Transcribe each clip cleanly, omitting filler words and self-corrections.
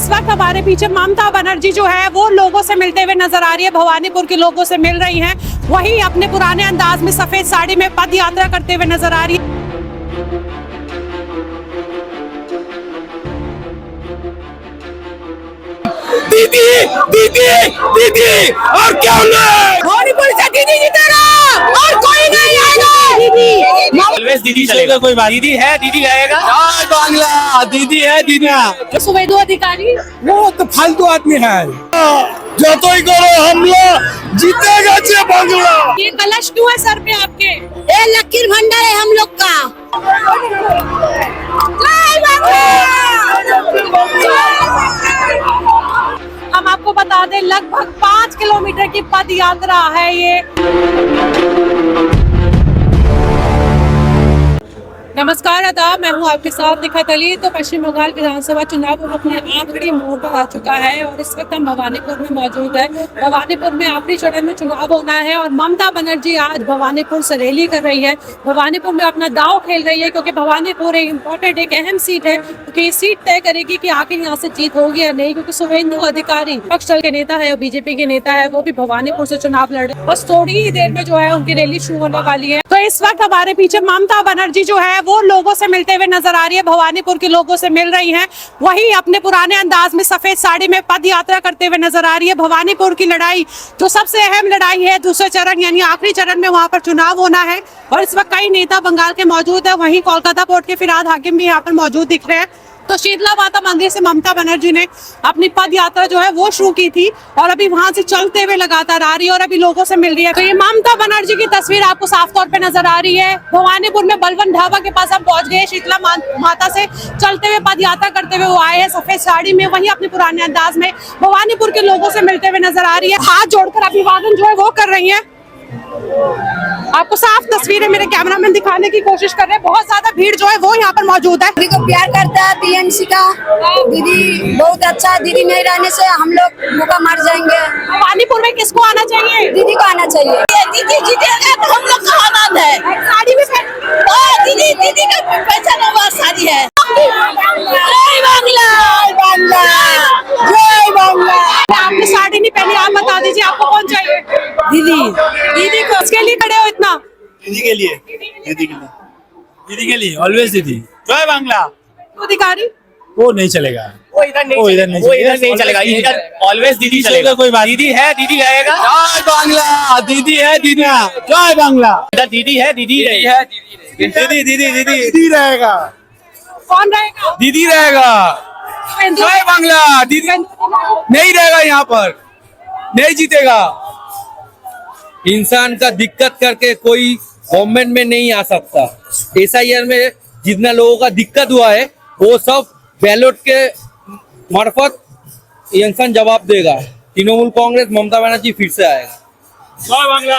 इस वक्त हमारे पीछे ममता बनर्जी जो है वो लोगों से मिलते हुए नजर आ रही है, भवानीपुर के लोगों से मिल रही हैं। वही अपने पुराने अंदाज में सफेद साड़ी में पद यात्रा करते हुए नजर आ रही है। दीदी दीदी दीदी और क्या भवानीपुर से दीदी जीतेगा और कोई नहीं आएगा। दीदी ऑलवेज दीदी चलेगा, कोई बात दीदी है, दीदी आएगा। जय बांग्ला, दीदी है दीदी। सुवेंदु अधिकारी वो तो फालतू आदमी है, যতই করো हमला जीतेगा जय बांग्ला। ये कलश क्यों है सर पे आपके? ये लकीर भंडार है हम लोग का। जय बांग्ला। हम आपको बता दें लगभग 5 किलोमीटर की पद यात्रा है ये। नमस्कार आदाब, मैं हूं आपके साथ निखत अली। तो पश्चिम बंगाल विधानसभा चुनाव अपने आखिरी मोड़ पर आ चुका है और इस वक्त हम भवानीपुर में मौजूद है। भवानीपुर में आखिरी चरण में चुनाव होना है और ममता बनर्जी आज भवानीपुर से रैली कर रही है। भवानीपुर में अपना दांव खेल रही है क्योंकि भवानीपुर एक इम्पोर्टेंट एक अहम सीट है, क्योंकि ये सीट तय करेगी कि आखिर यहाँ से जीत होगी या नहीं। क्योंकि सुवेंदु अधिकारी विपक्ष दल के नेता है और बीजेपी के नेता है, वो भी भवानीपुर से चुनाव लड़ रहे हैं। बस थोड़ी ही देर में जो है उनकी रैली शुरू होने वाली है। तो इस वक्त हमारे पीछे ममता बनर्जी जो है वो लोगों से मिलते हुए नजर आ रही है, भवानीपुर के लोगों से मिल रही हैं। वही अपने पुराने अंदाज में सफेद साड़ी में पद यात्रा करते हुए नजर आ रही है। भवानीपुर की लड़ाई जो सबसे अहम लड़ाई है, दूसरे चरण यानी आखिरी चरण में वहां पर चुनाव होना है और इस वक्त कई नेता बंगाल के मौजूद है। वहीं कोलकाता पोर्ट के फिरहाद हाकिम भी यहाँ पर मौजूद दिख रहे हैं। तो शीतला माता मंदिर से ममता बनर्जी ने अपनी पद यात्रा जो है वो शुरू की थी और अभी वहां से चलते हुए लगातार आ रही है और अभी लोगों से मिल रही है। तो ये ममता बनर्जी की तस्वीर आपको साफ तौर पे नजर आ रही है। भवानीपुर में बलवन ढाबा के पास हम पहुंच गए। शीतला माता से चलते हुए पद यात्रा करते हुए वो आए हैं सफेद साड़ी में, वही अपने पुराने अंदाज में भवानीपुर के लोगों से मिलते हुए नजर आ रही है। हाथ जोड़कर अभिवादन जो है वो कर रही है। आपको साफ तस्वीरें मेरे कैमरामैन दिखाने की कोशिश कर रहे हैं। बहुत ज्यादा भीड़ जो है वो यहाँ पर मौजूद है। दीदी को प्यार करता है टीएमसी का। दीदी बहुत अच्छा है, दीदी नहीं रहने से हम लोग भूखा मर जाएंगे। भवानीपुर में किसको आना चाहिए? दीदी को आना चाहिए। दीदी जीतेगा तो हम लोग का आनंद है। साड़ी में दीदी दीदी का पहचान हुआ साड़ी है। जय बांग्ला, बांग्ला, जय बांग्ला। आपने साड़ी नहीं पहनी, आप बता दीजिए आपको कौन चाहिए? दीदी दीदी को उसके लिए खड़े हो इतना? दीदी के लिए, दीदी के लिए, दीदी के लिए ऑलवेज दीदी। जय बांग्ला। अधिकारी वो नहीं चलेगा, वो इधर नहीं चलेगा, इधर ऑलवेज दीदी चलेगा, कोई बात। दीदी है, दीदी आएगा। जय बांग्ला, दीदी है दीदी। जय बांग्ला, इधर दीदी है, दीदी है। दीदी दीदी दीदी दीदी रहेगा, कौन रहेगा? दीदी रहेगा। जय बांग्ला, दीदी नहीं रहेगा, यहाँ पर नहीं जीतेगा। इंसान का दिक्कत करके कोई गवर्नमेंट में नहीं आ सकता। एसआईआर में जितना लोगों का दिक्कत हुआ है वो सब बैलेट के मार्फत इंसान जवाब देगा। तृणमूल कांग्रेस ममता बनर्जी फिर से आएगा। जय बांग्ला।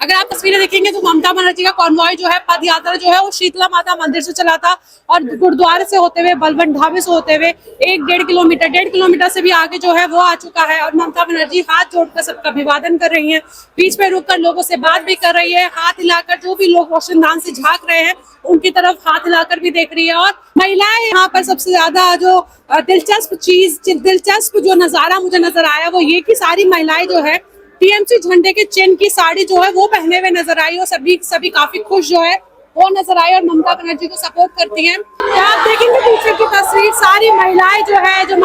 अगर आप तस्वीरें देखेंगे तो ममता बनर्जी का कॉन्वॉय जो है, पद यात्रा जो है वो शीतला माता मंदिर से चला था और गुरुद्वारे से होते हुए बलवन ढाबे से होते हुए 1-1.5 किलोमीटर से भी आगे जो है वो आ चुका है। और ममता बनर्जी हाथ जोड़कर सबका अभिवादन कर रही हैं, बीच में रुककर लोगों से बात भी कर रही है, हाथ हिलाकर जो भी लोग रोशनदान से झांक रहे हैं उनकी तरफ हाथ हिलाकर भी देख रही है। और महिलाएं यहाँ पर सबसे ज्यादा जो दिलचस्प जो नजारा मुझे नजर आया वो ये कि सारी महिलाएं जो है टीएमसी झंडे के चिन्ह की साड़ी जो है वो पहने हुए नजर आई और सभी काफी खुश जो है वो नजर आई और ममता बनर्जी को सपोर्ट करती हैं। आप देखेंगे पीछे की तस्वीर, सारी महिलाएं जो है जो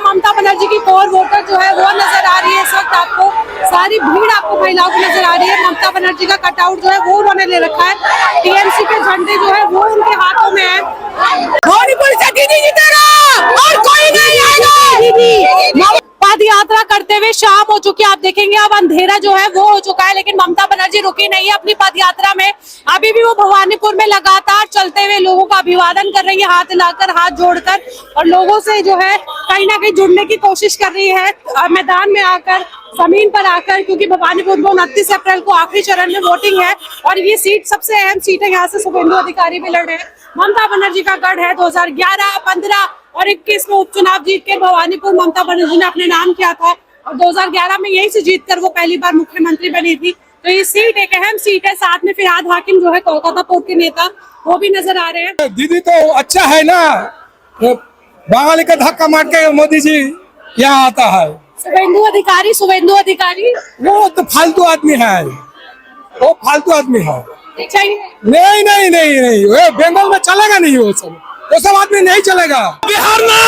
ममता बनर्जी की कोर वोटर जो है वो नजर आ रही है। इस वक्त आपको सारी भीड़ आपको महिलाओं की नजर आ रही है। ममता बनर्जी का कटआउट जो है वो उन्होंने ले रखा है, टीएमसी के झंडे जो है वो उनके हाथों में है। भवानीपुर से दीदी जीतेगा और कोई नहीं आएगा। दीदी पद यात्रा करते हुए शाम हो चुकी है, आप देखेंगे अब अंधेरा जो है वो हो चुका है, लेकिन ममता बनर्जी रुकी नहीं है अपनी पद यात्रा में। अभी भी वो भवानीपुर में लगातार चलते हुए लोगों का अभिवादन कर रही है, हाथ हिलाकर हाथ जोड़कर, और लोगों से जो है कहीं ना कहीं जुड़ने की कोशिश कर रही है मैदान में आकर, जमीन पर आकर, क्योंकि भवानीपुर में 29 अप्रैल को आखिरी चरण में वोटिंग है और ये सीट सबसे अहम सीट है। यहाँ से सुवेंदु अधिकारी भी लड़ रहे हैं। ममता बनर्जी का गढ़ है। 2011, 15 और 21 में उपचुनाव जीत के भवानीपुर ममता बनर्जी ने अपने नाम किया था और 2011 में यहीं से जीतकर वो पहली बार मुख्यमंत्री बनी थी। तो ये सीट एक अहम सीट है। साथ में फिरहाद हाकिम जो है कोलकाता पोर्ट के नेता वो भी नजर आ रहे हैं। दीदी तो अच्छा है ना, बंगाली का धक्का मार के मोदी जी यहाँ आता है। शुभेंदु अधिकारी वो तो फालतू आदमी है, वो फालतू आदमी है। नहीं चाहिए। नहीं नहीं नहीं नहीं, वो बंगाल में चलेगा नहीं, वो सब आदमी नहीं चलेगा। बिहार ना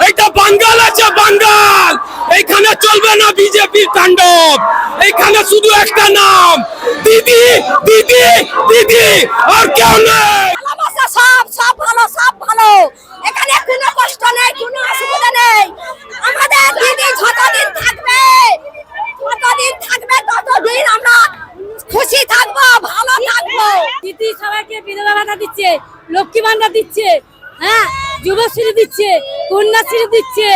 एक बंगाल আছে বাঙ্গাল, এইখানে চলবে না বিজেপির তাণ্ডব, এইখানে শুধু একটা নাম দিদি দিদি দিদি, আর কেউ নেই। ভালোবাসা সব ভালো এখানে কোনো কষ্ট নেই, কোনো অসুবিধা নেই। আমাদের দিদি যতদিন থাকবে ততদিন আমরা খুশি থাকবো, ভালো থাকবো। দিদি সবাইকে বিধবা ভাতা দিচ্ছে, লক্ষ্মী ভান্ডার দিচ্ছে, হ্যাঁ যুবশ্রী দিচ্ছে, কন্যাশ্রী দিচ্ছে,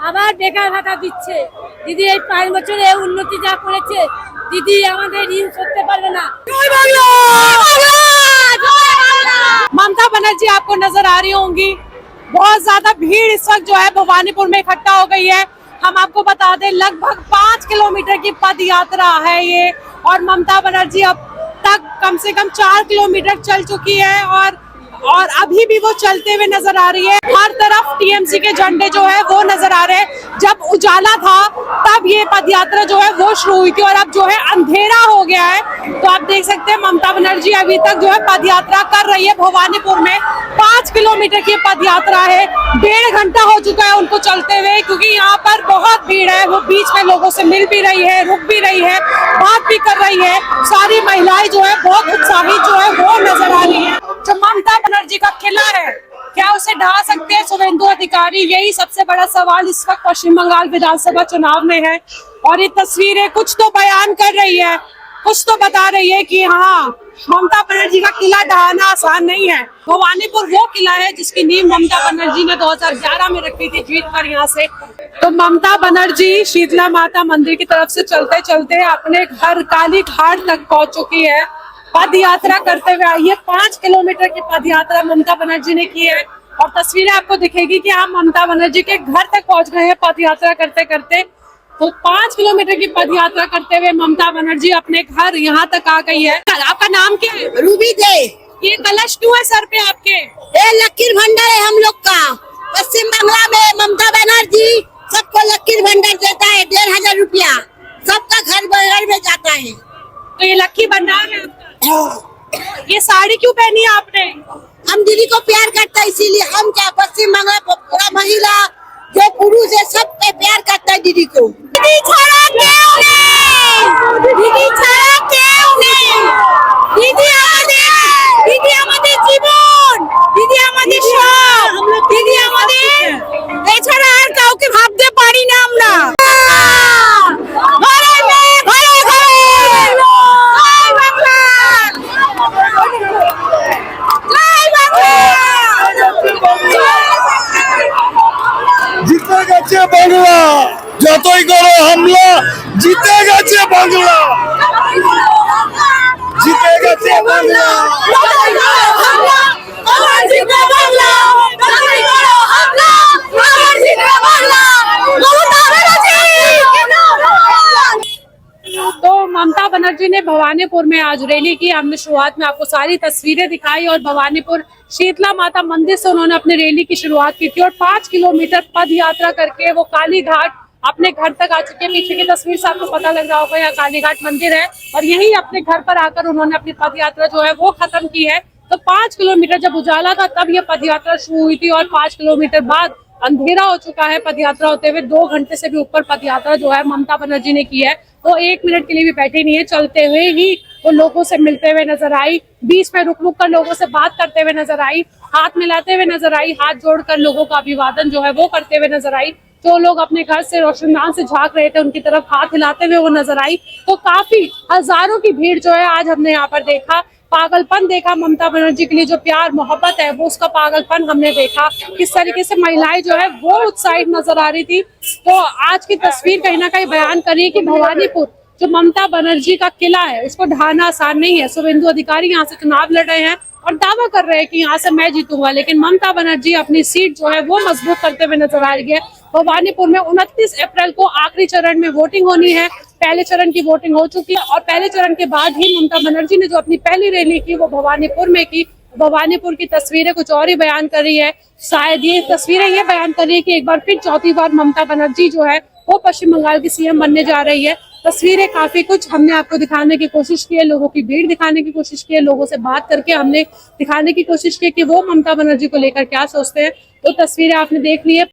আবার বেকার ভাতা দিচ্ছে। দিদি এই 5 বছরে উন্নতি যা করেছে, দিদি আমাদের ঋণ করতে পারবে না। ममता बनर्जी आपको नजर आ रही होंगी, बहुत ज्यादा भीड़ इस वक्त जो है भवानीपुर में इकट्ठा हो गई है। हम आपको बता दें लगभग 5 किलोमीटर की पद यात्रा है ये, और ममता बनर्जी अब तक कम से कम 4 किलोमीटर चल चुकी है और अभी भी वो चलते हुए नजर आ रही है। हर तरफ टीएमसी के झंडे जो है वो नजर आ रहे हैं। जब उजाला था तब ये पदयात्रा जो है वो शुरू हुई थी, और अब जो है अंधेरा हो गया है। तो आप देख सकते हैं ममता बनर्जी अभी तक जो है पदयात्रा कर रही है भवानीपुर में। 5 किलोमीटर की पदयात्रा है, 1.5 घंटा हो चुका है उनको चलते हुए, क्योंकि यहाँ पर बहुत भीड़ है। वो बीच में लोगों से मिल भी रही है, रुक भी रही है, बात भी कर रही है। सारी महिलाएं जो है बहुत उत्साहित जो है वो नजर आ रही है। जो ममता बनर्जी का किला है, क्या उसे ढहा सकते हैं शुभेंदु अधिकारी? यही सबसे बड़ा सवाल इस वक्त पश्चिम बंगाल विधानसभा चुनाव में है। और ये तस्वीरें कुछ तो बयान कर रही है, कुछ तो बता रही है कि हाँ, ममता बनर्जी का किला ढहाना आसान नहीं है। भवानीपुर वो किला है जिसकी नींव ममता बनर्जी ने 2011 में रखी थी जीत कर यहाँ से। तो ममता बनर्जी शीतला माता मंदिर की तरफ से चलते चलते अपने घर काली घाट तक पहुंच चुकी है। पद यात्रा करते हुए आई है, 5 किलोमीटर की पद यात्रा ममता बनर्जी ने की है। और तस्वीरें आपको दिखेगी कि हम ममता बनर्जी के घर तक पहुंच गए हैं पद यात्रा करते करते। तो 5 किलोमीटर की पद यात्रा करते हुए ममता बनर्जी अपने घर यहाँ तक आ गई है। आपका नाम क्या है? रूबी दे। ये कलश क्यों है सर पे आपके? ये लकीर भंडार है हम लोग का। पश्चिम बांग्ला में ममता बनर्जी सबको लकीर भंडार देता है, 1,500 रुपया सबका घर में जाता है। तो ये लक्की भंडार है आपका। ये साड़ी क्यों पहनी है आपने? हम दीदी को प्यार करता है, इसीलिए हम क्या पश्चिम बंगाल पूरा महिला जो पुरुष है सब पे प्यार करता है दीदी को। दीदी छाड़ा क्यों नहीं? दीदी छाड़ा क्यों नहीं? दीदी আমাদের জীবন, দিদি আমাদের সব, দিদি আমাদের, এছাড়া আর কাউকে ভাবতে পারি না আমরা। ঘরে ঘরে ঘরে জয় বাংলা, জয় বাংলা। জিতে গেছে বাংলা, যতই করো হামলা, জিতে গেছে বাংলা, জিতে গেছে বাংলা। तो ममता बनर्जी ने भवानीपुर में आज रैली की। हमने शुरुआत में आपको सारी तस्वीरें दिखाई और भवानीपुर शीतला माता मंदिर से उन्होंने अपनी रैली की शुरुआत की थी और 5 किलोमीटर पद यात्रा करके वो काली घाट अपने घर तक आ चुके हैं। पीछे की तस्वीर से आपको पता लग रहा होगा यहाँ काली घाट मंदिर है और यही अपने घर पर आकर उन्होंने अपनी पद यात्रा जो है वो खत्म की है। तो 5 किलोमीटर जब उजाला था तब ये पद यात्रा शुरू हुई थी और 5 किलोमीटर बाद अंधेरा हो चुका है पद यात्रा होते हुए। 2 घंटे से भी ऊपर पद यात्रा जो है ममता बनर्जी ने की है। वो 1 मिनट के लिए भी बैठी नहीं है, चलते हुए ही वो लोगों से मिलते हुए नजर आई, बीच में रुक रुक कर लोगों से बात करते हुए नजर आई, हाथ मिलाते हुए नजर आई, हाथ जोड़कर लोगों का अभिवादन जो है वो करते हुए नजर आई। जो लोग अपने घर से रोशनदान से झांक रहे थे उनकी तरफ हाथ हिलाते हुए वो नजर आई। तो काफी हजारों की भीड़ जो है आज हमने यहाँ पर देखा। पागलपन देखा ममता बनर्जी के लिए, जो प्यार मोहब्बत है वो उसका पागलपन हमने देखा। किस तरीके से महिलाएं जो है वो उत्साहित नजर आ रही थी। तो आज की तस्वीर कहीं ना कहीं बयान कर रही है कि भवानीपुर जो ममता बनर्जी का किला है उसको ढाना आसान नहीं है। शुभेंदु अधिकारी यहाँ से चुनाव लड़ रहे हैं और दावा कर रहे हैं कि यहाँ से मैं जीतूंगा, लेकिन ममता बनर्जी अपनी सीट जो है वो मजबूत करते हुए नजर आ रही है। भवानीपुर में 29 अप्रैल को आखिरी चरण में वोटिंग होनी है। पहले चरण की वोटिंग हो चुकी है और पहले चरण के बाद ही ममता बनर्जी ने जो अपनी पहली रैली की वो भवानीपुर में की। भवानीपुर की तस्वीरें कुछ और ही बयान कर रही है। शायद ये तस्वीरें ये बयान कर रही है कि एक बार फिर चौथी बार ममता बनर्जी जो है वो पश्चिम बंगाल की सीएम बनने जा रही है। तस्वीरें काफी कुछ हमने आपको दिखाने की कोशिश की है, लोगों की भीड़ दिखाने की कोशिश की है, लोगों से बात करके हमने दिखाने की कोशिश की कि वो ममता बनर्जी को लेकर क्या सोचते हैं। तो तस्वीरें आपने देख ली है।